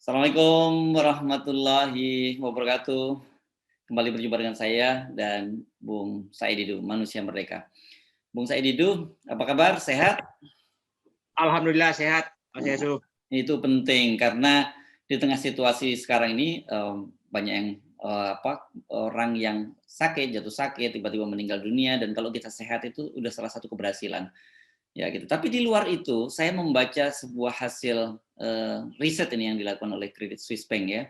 Assalamualaikum warahmatullahi wabarakatuh. Kembali berjumpa dengan saya dan Bung Said Didu, Manusia Merdeka. Bung Said Didu, apa kabar? Sehat? Alhamdulillah sehat, Mas Yesu. Itu penting karena di tengah situasi sekarang ini banyak yang orang yang sakit, jatuh sakit, tiba-tiba meninggal dunia, dan kalau kita sehat itu udah salah satu keberhasilan. Ya gitu. Tapi di luar itu, saya membaca sebuah hasil riset ini yang dilakukan oleh Credit Suisse Bank ya.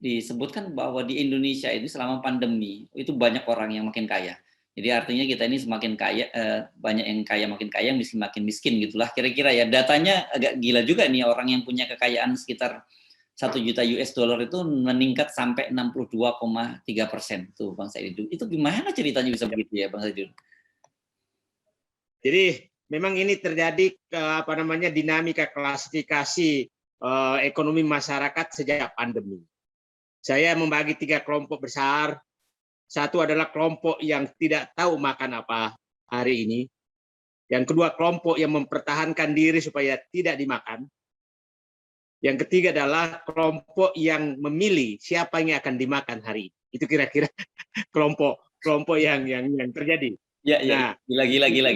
Disebutkan bahwa di Indonesia ini selama pandemi itu banyak orang yang makin kaya. Jadi artinya kita ini semakin kaya, banyak yang kaya makin kaya, miskin makin miskin gitulah kira-kira ya. Datanya agak gila juga nih, orang yang punya kekayaan sekitar 1 juta US dollar itu meningkat sampai 62,3% tuh Bang Said. Itu gimana ceritanya bisa begitu ya Bang Said? Jadi memang ini terjadi dinamika klasifikasi ekonomi masyarakat sejak pandemi. Saya membagi 3 kelompok besar. Satu adalah kelompok yang tidak tahu makan apa hari ini. Yang kedua, kelompok yang mempertahankan diri supaya tidak dimakan. Yang ketiga adalah kelompok yang memilih siapa yang akan dimakan hari ini. Itu kira-kira kelompok yang terjadi. Ya, Nah, gila.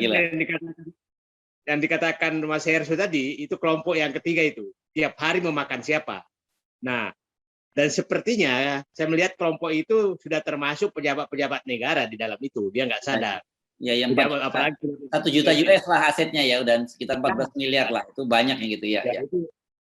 Yang dikatakan Mas Hersu tadi, itu kelompok yang ketiga itu. Tiap hari memakan siapa. Nah, dan sepertinya saya melihat kelompok itu sudah termasuk pejabat-pejabat negara di dalam itu. Dia nggak sadar. Ya, yang 1 juta US lah asetnya ya, dan sekitar 14 miliar lah. Itu banyak yang gitu ya.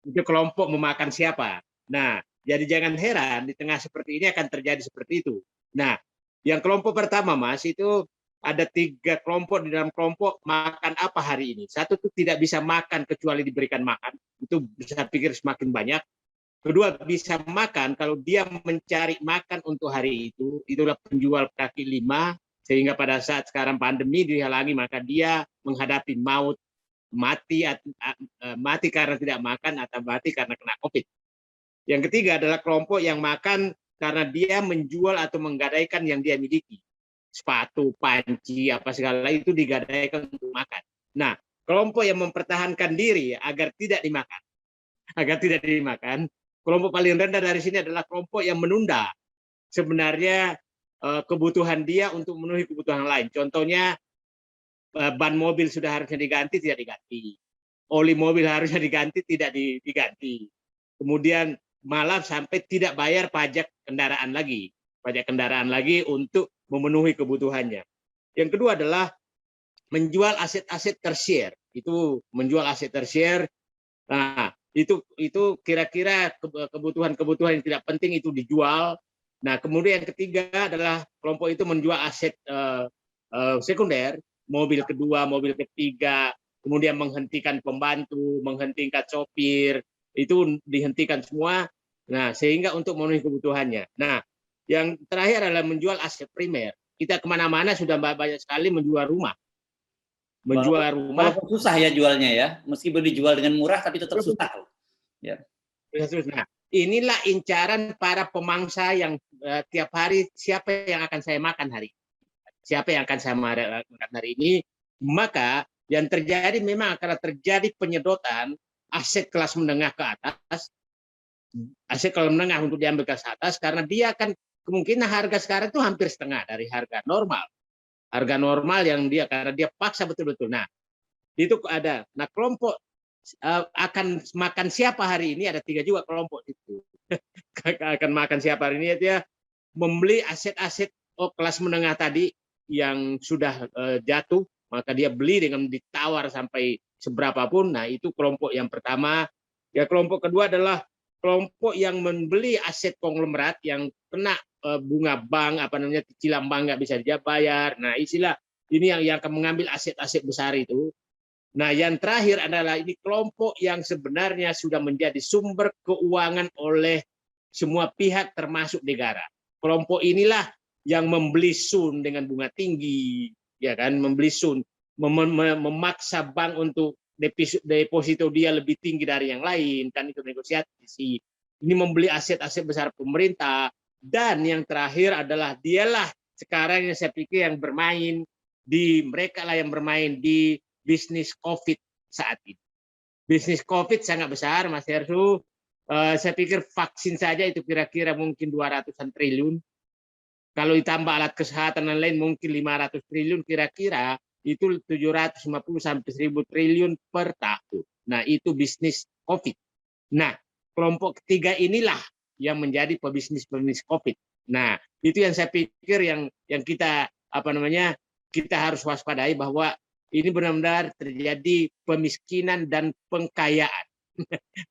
Itu kelompok memakan siapa. Nah, jadi jangan heran di tengah seperti ini akan terjadi seperti itu. Nah, yang kelompok pertama Mas, itu ada 3 kelompok di dalam kelompok makan apa hari ini. Satu itu tidak bisa makan kecuali diberikan makan. Itu saya pikir semakin banyak. Kedua, bisa makan kalau dia mencari makan untuk hari itu. Itulah penjual kaki 5. Sehingga pada saat sekarang pandemi dihalangi, maka dia menghadapi maut, mati karena tidak makan atau mati karena kena COVID. Yang ketiga adalah kelompok yang makan karena dia menjual atau menggadaikan yang dia miliki. Sepatu, panci, apa segala itu digadaikan untuk makan. Nah, kelompok yang mempertahankan diri agar tidak dimakan, kelompok paling rendah dari sini adalah kelompok yang menunda sebenarnya kebutuhan dia untuk memenuhi kebutuhan lain. Contohnya, ban mobil sudah harusnya diganti, tidak diganti. Oli mobil harusnya diganti, tidak diganti. Kemudian malah sampai tidak bayar pajak kendaraan lagi untuk memenuhi kebutuhannya. Yang kedua adalah menjual aset-aset tersier. Itu menjual aset tersier. Nah, itu kira-kira kebutuhan-kebutuhan yang tidak penting itu dijual. Nah, kemudian yang ketiga adalah kelompok itu menjual aset sekunder, mobil kedua, mobil ketiga, kemudian menghentikan pembantu, menghentikan sopir, itu dihentikan semua. Nah, sehingga untuk memenuhi kebutuhannya. Nah, yang terakhir adalah menjual aset primer. Kita kemana-mana sudah banyak sekali menjual rumah. Walaupun susah ya jualnya ya, meskipun dijual dengan murah tapi tetap susah. Ya. Nah, inilah incaran para pemangsa yang tiap hari siapa yang akan saya makan hari ini. Siapa yang akan saya makan hari ini, maka yang terjadi memang akan terjadi penyedotan aset kelas menengah ke atas, aset kelas menengah untuk diambil ke atas, karena dia akan kemungkinan harga sekarang itu hampir setengah dari harga normal. Harga normal yang dia, karena dia paksa betul-betul. Nah, itu ada. Nah, kelompok akan makan siapa hari ini, ada 3 juga kelompok itu. Akan makan siapa hari ini, dia membeli aset-aset kelas menengah tadi yang sudah jatuh, maka dia beli dengan ditawar sampai seberapapun. Nah, itu kelompok yang pertama. Ya, kelompok kedua adalah kelompok yang membeli aset konglomerat yang kena bunga bank, cicilan bank nggak bisa dia bayar. Nah, istilah ini yang akan mengambil aset-aset besar itu. Nah, yang terakhir adalah ini kelompok yang sebenarnya sudah menjadi sumber keuangan oleh semua pihak termasuk negara. Kelompok inilah yang membeli sun dengan bunga tinggi, ya kan, membeli sun, memaksa bank untuk deposito dia lebih tinggi dari yang lain, kan itu negosiasi. Ini membeli aset-aset besar pemerintah, dan yang terakhir adalah dialah sekarang yang saya pikir yang bermain mereka lah yang bermain di bisnis COVID saat ini. Bisnis COVID sangat besar, Mas Hersu. Saya pikir vaksin saja itu kira-kira mungkin 200-an triliun. Kalau ditambah alat kesehatan dan lain mungkin 500 triliun, kira-kira itu 750 sampai 1000 triliun per tahun. Nah, itu bisnis COVID. Nah, kelompok ketiga inilah yang menjadi pebisnis COVID. Nah, itu yang saya pikir yang kita kita harus waspadai, bahwa ini benar-benar terjadi pemiskinan dan pengkayaan.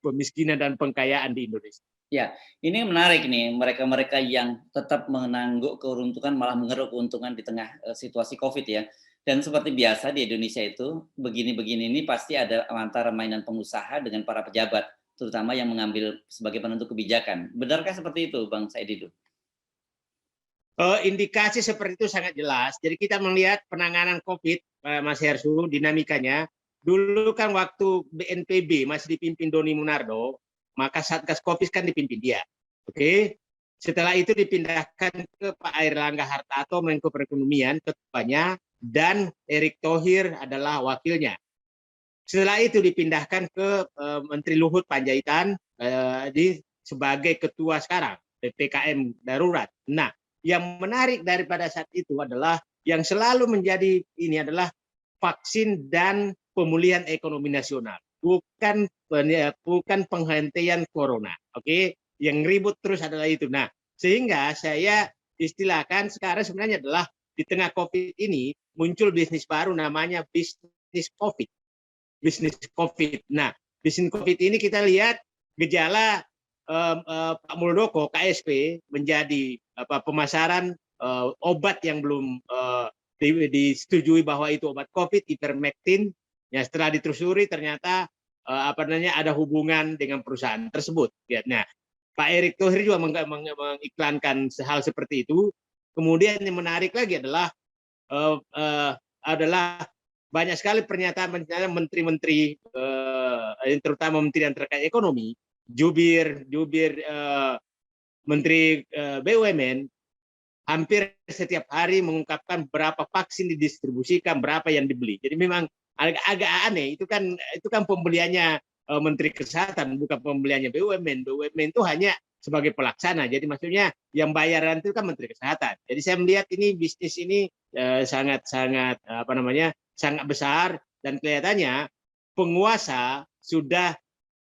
Pemiskinan dan pengkayaan di Indonesia. Ya, ini menarik nih, mereka-mereka yang tetap menangguk keuntungan malah mengeruk keuntungan di tengah situasi COVID ya. Dan seperti biasa di Indonesia itu, begini-begini ini pasti ada antara mainan pengusaha dengan para pejabat, terutama yang mengambil sebagai penentu kebijakan. Benarkah seperti itu, Bang Said Didu? Indikasi seperti itu sangat jelas. Jadi kita melihat penanganan COVID, Mas Hersu, dinamikanya. Dulu kan waktu BNPB masih dipimpin Doni Monardo, maka Satgas COVID kan dipimpin dia. Oke. Setelah itu dipindahkan ke Pak Airlangga Hartarto, Menko Perekonomian, ketuanya, dan Erick Thohir adalah wakilnya. Setelah itu dipindahkan ke Menteri Luhut Panjaitan sebagai ketua sekarang, PPKM darurat. Nah, yang menarik daripada saat itu adalah yang selalu menjadi ini adalah vaksin dan pemulihan ekonomi nasional, bukan penghentian corona. Oke, yang ribut terus adalah itu. Nah, sehingga saya istilahkan sekarang sebenarnya adalah di tengah COVID ini muncul bisnis baru namanya bisnis COVID. Bisnis COVID. Nah, bisnis COVID ini kita lihat gejala Pak Muldoko KSP menjadi pemasaran obat yang belum disetujui bahwa itu obat COVID, ivermectin. Ya, setelah ditelusuri ternyata ada hubungan dengan perusahaan tersebut. Ya, nah, Pak Erick Thohir juga mengiklankan hal seperti itu. Kemudian yang menarik lagi adalah banyak sekali pernyataan menteri-menteri, terutama menteri yang terkait ekonomi, jubir menteri BUMN, hampir setiap hari mengungkapkan berapa vaksin didistribusikan, berapa yang dibeli. Jadi memang agak aneh. Itu kan pembeliannya Menteri Kesehatan, bukan pembeliannya BUMN. BUMN itu hanya sebagai pelaksana. Jadi maksudnya yang bayaran itu kan Menteri Kesehatan. Jadi saya melihat ini bisnis ini sangat besar, dan kelihatannya penguasa sudah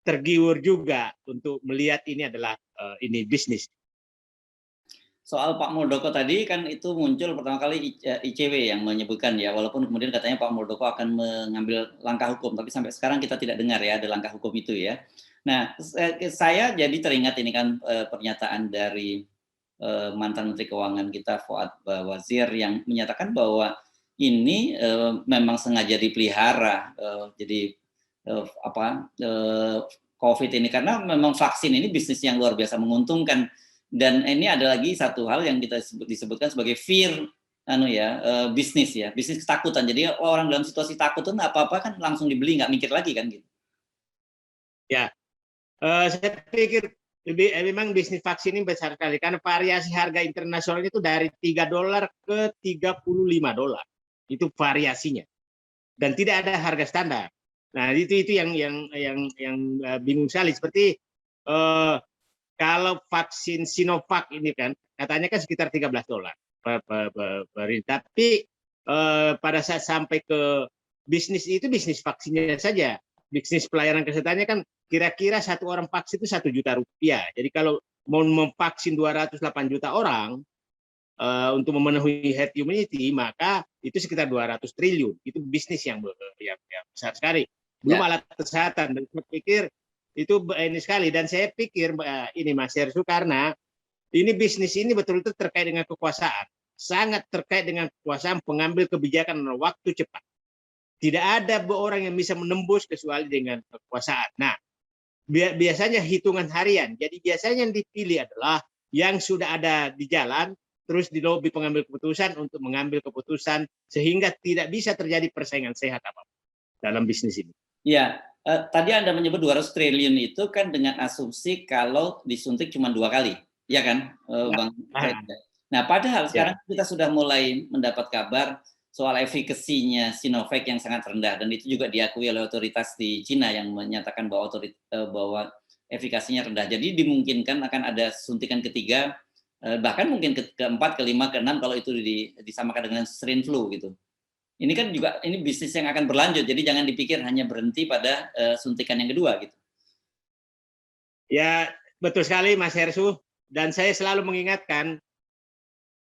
tergiur juga untuk melihat ini adalah ini bisnis. Soal Pak Muldoko tadi kan itu muncul pertama kali ICW yang menyebutkan ya, walaupun kemudian katanya Pak Muldoko akan mengambil langkah hukum, tapi sampai sekarang kita tidak dengar ya ada langkah hukum itu ya. Nah, saya jadi teringat ini kan pernyataan dari mantan Menteri Keuangan kita Fuad Bawazir yang menyatakan bahwa ini memang sengaja dipelihara, jadi COVID ini karena memang vaksin ini bisnis yang luar biasa menguntungkan. Dan ini ada lagi satu hal yang kita disebutkan sebagai fear bisnis ya, bisnis ketakutan. Jadi orang dalam situasi takut itu apa-apa kan langsung dibeli, nggak mikir lagi kan gitu. Ya, saya pikir memang bisnis vaksin ini besar sekali karena variasi harga internasional itu dari $3 ke $35. Itu variasinya. Dan tidak ada harga standar. Nah, itu yang bingung sekali, seperti kalau vaksin Sinovac ini kan katanya kan sekitar $13 tapi pada saat sampai ke bisnis itu bisnis vaksinnya saja, bisnis pelayanan kesehatannya kan kira-kira satu orang vaksin itu Rp1 juta. Jadi kalau mau memvaksin 208 juta orang untuk memenuhi herd immunity, maka itu sekitar 200 triliun. Itu bisnis yang besar sekali. Belum alat kesehatan. Dan saya pikir itu ini sekali, dan saya pikir ini Mas Hersu, karena ini bisnis ini betul-betul terkait dengan kekuasaan, sangat terkait dengan kekuasaan pengambil kebijakan dalam waktu cepat. Tidak ada orang yang bisa menembus kecuali dengan kekuasaan. Nah, biasanya hitungan harian. Jadi biasanya yang dipilih adalah yang sudah ada di jalan, terus dilobi pengambil keputusan untuk mengambil keputusan sehingga tidak bisa terjadi persaingan sehat apapun dalam bisnis ini. Ya. Tadi Anda menyebut 200 triliun itu kan dengan asumsi kalau disuntik cuma 2 kali, ya kan, Bang? Nah, padahal sekarang kita sudah mulai mendapat kabar soal efikasinya Sinovac yang sangat rendah, dan itu juga diakui oleh otoritas di Cina yang menyatakan bahwa efikasinya rendah. Jadi dimungkinkan akan ada suntikan ketiga, bahkan mungkin keempat, kelima, keenam kalau itu disamakan dengan swine flu gitu. Ini kan juga ini bisnis yang akan berlanjut, jadi jangan dipikir hanya berhenti pada suntikan yang kedua gitu. Ya, betul sekali Mas Hersu. Dan saya selalu mengingatkan,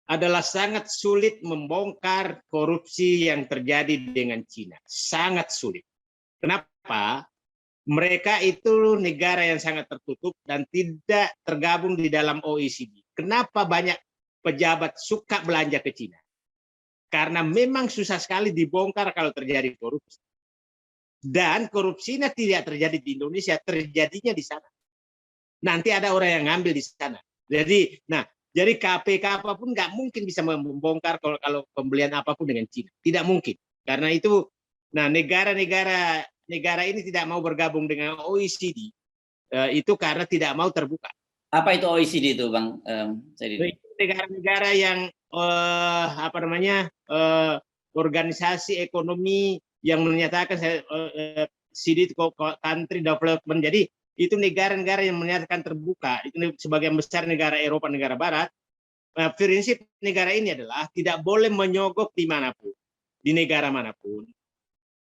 adalah sangat sulit membongkar korupsi yang terjadi dengan Cina. Sangat sulit. Kenapa? Mereka itu negara yang sangat tertutup dan tidak tergabung di dalam OECD. Kenapa banyak pejabat suka belanja ke Cina? Karena memang susah sekali dibongkar kalau terjadi korupsi. Dan korupsinya tidak terjadi di Indonesia, terjadinya di sana. Nanti ada orang yang ngambil di sana. Jadi KPK apapun nggak mungkin bisa membongkar kalau pembelian apapun dengan Cina. Tidak mungkin. Karena itu, negara ini tidak mau bergabung dengan OECD, itu karena tidak mau terbuka. Apa itu OECD itu, Bang? Negara-negara yang organisasi ekonomi yang menyatakan CD country development. Jadi itu negara-negara yang menyatakan terbuka. Itu sebagian besar negara Eropa, negara Barat. Prinsip negara ini adalah tidak boleh menyogok dimanapun, di negara manapun.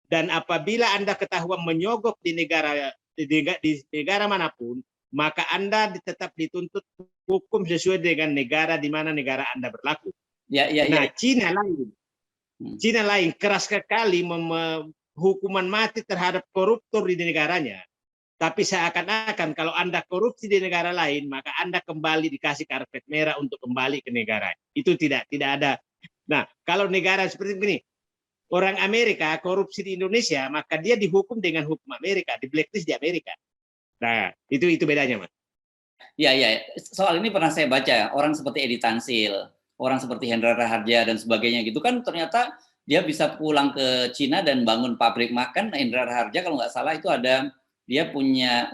Dan apabila Anda ketahuan menyogok di negara manapun, maka Anda tetap dituntut hukum sesuai dengan negara di mana negara Anda berlaku. Cina lain. Cina lain keras sekali hukuman mati terhadap koruptor di negaranya. Tapi seakan-akan kalau Anda korupsi di negara lain, maka Anda kembali dikasih karpet merah untuk kembali ke negara. Itu tidak ada. Nah, kalau negara seperti ini, orang Amerika korupsi di Indonesia, maka dia dihukum dengan hukum Amerika, di blacklist di Amerika. Nah, itu bedanya, Mas. Ya. Soal ini pernah saya baca, orang seperti Edi Tansil, orang seperti Hendra Raharja dan sebagainya gitu kan ternyata dia bisa pulang ke Cina dan bangun pabrik makan. Hendra Raharja kalau nggak salah itu dia punya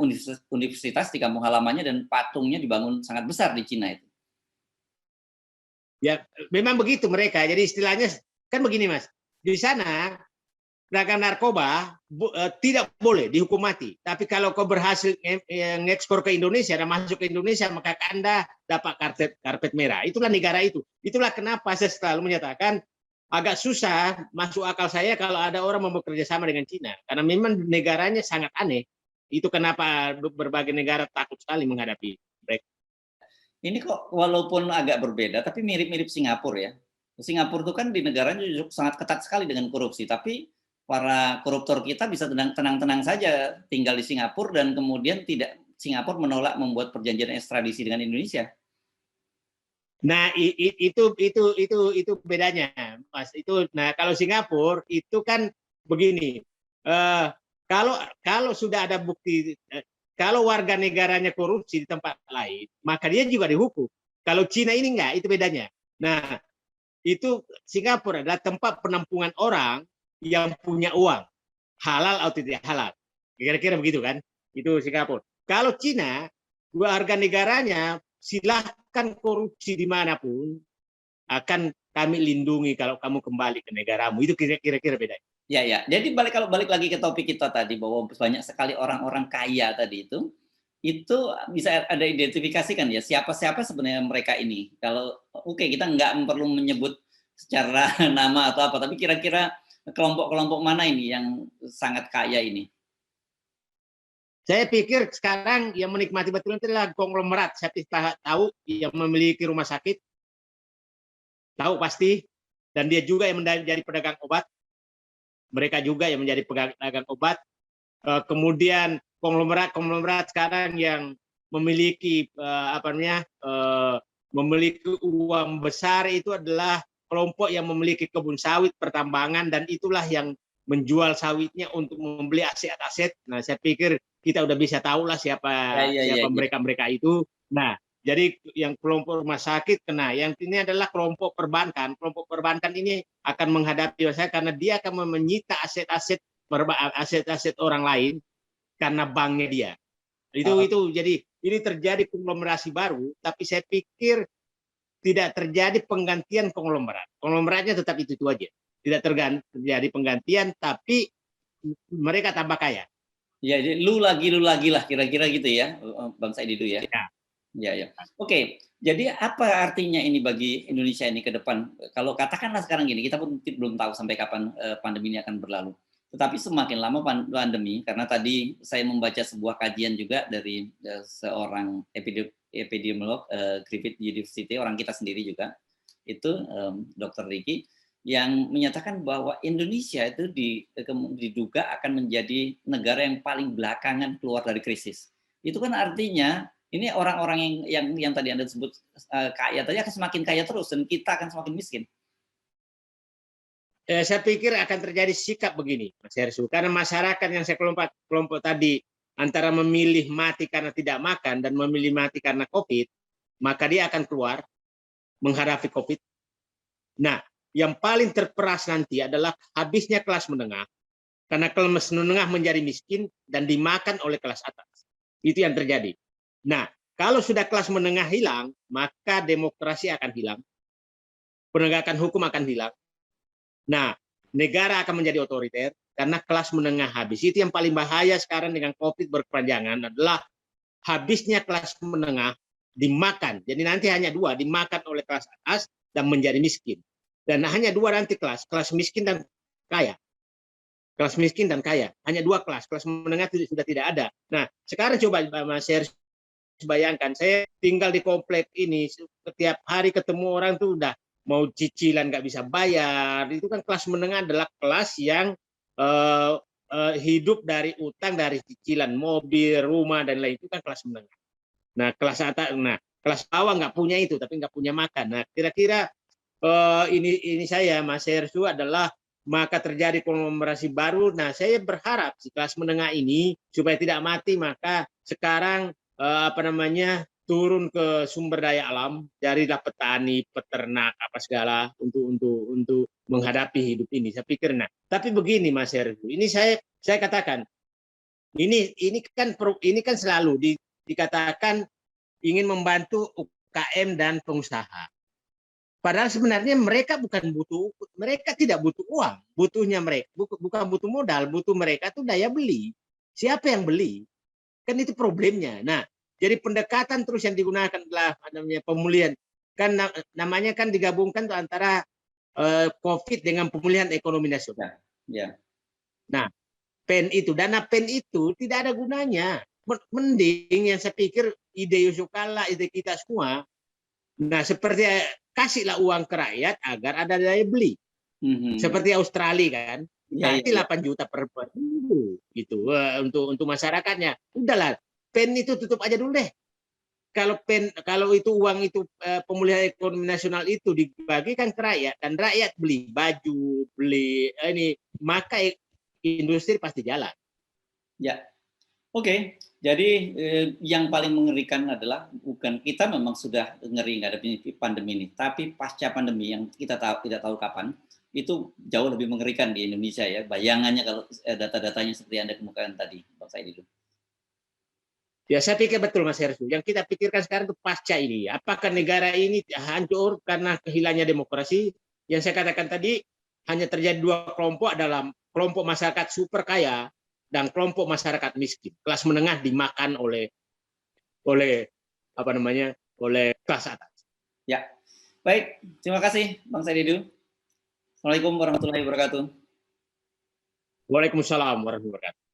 universitas di kampung halamannya dan patungnya dibangun sangat besar di Cina itu. Ya, memang begitu mereka. Jadi istilahnya kan begini, Mas. Di sana pedagang narkoba tidak boleh dihukum mati. Tapi kalau kau berhasil ngekspor ke Indonesia dan masuk ke Indonesia, maka Anda dapat karpet merah. Itulah negara itu. Itulah kenapa saya selalu menyatakan agak susah masuk akal saya kalau ada orang mau bekerja sama dengan Cina. Karena memang negaranya sangat aneh. Itu kenapa berbagai negara takut sekali menghadapi mereka. Ini kok walaupun agak berbeda, tapi mirip-mirip Singapura ya. Singapura itu kan di negaranya sangat ketat sekali dengan korupsi, tapi para koruptor kita bisa tenang-tenang saja tinggal di Singapura dan kemudian Singapura menolak membuat perjanjian ekstradisi dengan Indonesia. Nah, itu bedanya, Mas. Kalau Singapura itu kan begini. Kalau sudah ada bukti, kalau warga negaranya korupsi di tempat lain, maka dia juga dihukum. Kalau Cina ini enggak, itu bedanya. Nah, itu Singapura adalah tempat penampungan orang yang punya uang, halal atau tidak halal. Kira-kira begitu kan? Itu Singapura. Kalau Cina, warga negaranya silahkan korupsi dimanapun, akan kami lindungi kalau kamu kembali ke negaramu. Itu kira-kira bedanya. Ya. Jadi balik lagi ke topik kita tadi bahwa banyak sekali orang-orang kaya tadi itu bisa ada identifikasi kan ya siapa sebenarnya mereka ini. Kalau kita nggak perlu menyebut secara nama atau apa, tapi kira-kira kelompok-kelompok mana ini yang sangat kaya ini? Saya pikir sekarang yang menikmati betul itu adalah konglomerat. Saya tahu yang memiliki rumah sakit, tahu pasti, dan dia juga yang menjadi pedagang obat. Mereka juga yang menjadi pedagang obat. Kemudian konglomerat sekarang yang memiliki memiliki uang besar itu adalah kelompok yang memiliki kebun sawit, pertambangan, dan itulah yang menjual sawitnya untuk membeli aset-aset. Nah, saya pikir kita udah bisa tahu lah siapa mereka itu. Nah, jadi yang kelompok rumah sakit kena, yang ini adalah kelompok perbankan. Kelompok perbankan ini akan menghadapi saya karena dia akan menyita aset-aset orang lain karena banknya dia. Itu jadi ini terjadi konglomerasi baru, tapi saya pikir tidak terjadi penggantian konglomerat. Konglomeratnya tetap itu aja. Tidak terjadi penggantian, tapi mereka tambah kaya. Ya, jadi lu lagi lah kira-kira gitu ya, Bang Said itu ya. Ya. Ya, ya. Oke, jadi apa artinya ini bagi Indonesia ini ke depan? Kalau katakanlah sekarang gini, kita pun belum tahu sampai kapan pandemi ini akan berlalu. Tetapi semakin lama pandemi, karena tadi saya membaca sebuah kajian juga dari seorang epidemiolog Griffith University, orang kita sendiri juga, itu Dr. Riki, yang menyatakan bahwa Indonesia itu diduga akan menjadi negara yang paling belakangan keluar dari krisis. Itu kan artinya ini orang-orang yang tadi Anda sebut kaya tadi akan semakin kaya terus dan kita akan semakin miskin. Saya pikir akan terjadi sikap begini, Mas Hersu, karena masyarakat yang saya kelompok tadi antara memilih mati karena tidak makan dan memilih mati karena COVID, maka dia akan keluar menghadapi COVID. Nah, yang paling terperas nanti adalah habisnya kelas menengah, karena kelas menengah menjadi miskin dan dimakan oleh kelas atas. Itu yang terjadi. Nah, kalau sudah kelas menengah hilang, maka demokrasi akan hilang, penegakan hukum akan hilang. Nah, negara akan menjadi otoriter karena kelas menengah habis. Itu yang paling bahaya sekarang dengan COVID berkepanjangan adalah habisnya kelas menengah dimakan. Jadi nanti hanya dua, dimakan oleh kelas atas dan menjadi miskin. Dan hanya dua nanti kelas miskin dan kaya. Kelas miskin dan kaya. Hanya dua kelas menengah sudah tidak ada. Nah, sekarang coba Mas Hersy bayangkan, saya tinggal di komplek ini, setiap hari ketemu orang tuh udah mau cicilan nggak bisa bayar. Itu kan kelas menengah adalah kelas yang hidup dari utang, dari cicilan mobil, rumah dan lain, itu kan kelas menengah. Nah, kelas atas, kelas bawah nggak punya itu, tapi nggak punya makan. Nah, kira-kira ini saya Mas Hersu adalah maka terjadi konglomerasi baru. Nah, saya berharap si kelas menengah ini supaya tidak mati, maka sekarang turun ke sumber daya alam, carilah petani, peternak apa segala untuk menghadapi hidup ini. Saya pikir, tapi begini Mas Hersu, ini saya katakan, ini kan selalu dikatakan ingin membantu UKM dan pengusaha. Padahal sebenarnya mereka tidak butuh uang, butuhnya mereka bukan butuh modal, butuh mereka tuh daya beli. Siapa yang beli? Kan itu problemnya. Nah, jadi pendekatan terus yang digunakan adalah namanya pemulihan. Kan namanya kan digabungkan tuh antara COVID dengan pemulihan ekonomi nasional. Ya. Nah, dana PEN itu tidak ada gunanya. Mending yang saya pikir ide Yusuf Kalla, ide kita semua. Nah, seperti kasihlah uang ke rakyat agar ada daya beli. Seperti Australia kan, kasih 8 juta per minggu gitu untuk masyarakatnya. Udahlah, PEN itu tutup aja dulu deh. Kalau itu uang itu pemulihan ekonomi nasional itu dibagikan ke rakyat dan rakyat beli baju, beli ini, maka industri pasti jalan. Ya. Oke, jadi yang paling mengerikan adalah bukan kita memang sudah ngeri ngadepin pandemi ini, tapi pasca pandemi yang kita tidak tahu kapan, itu jauh lebih mengerikan di Indonesia ya. Bayangannya kalau data-datanya seperti Anda kemukakan tadi, Bang Said itu. Ya, saya pikir betul Mas Hersu. Yang kita pikirkan sekarang itu pasca ini. Apakah negara ini hancur karena kehilangnya demokrasi? Yang saya katakan tadi, hanya terjadi dua kelompok dalam kelompok masyarakat super kaya dan kelompok masyarakat miskin. Kelas menengah dimakan oleh oleh kelas atas. Ya, baik. Terima kasih Bang Saididu. Assalamualaikum warahmatullahi wabarakatuh. Waalaikumsalam warahmatullahi wabarakatuh.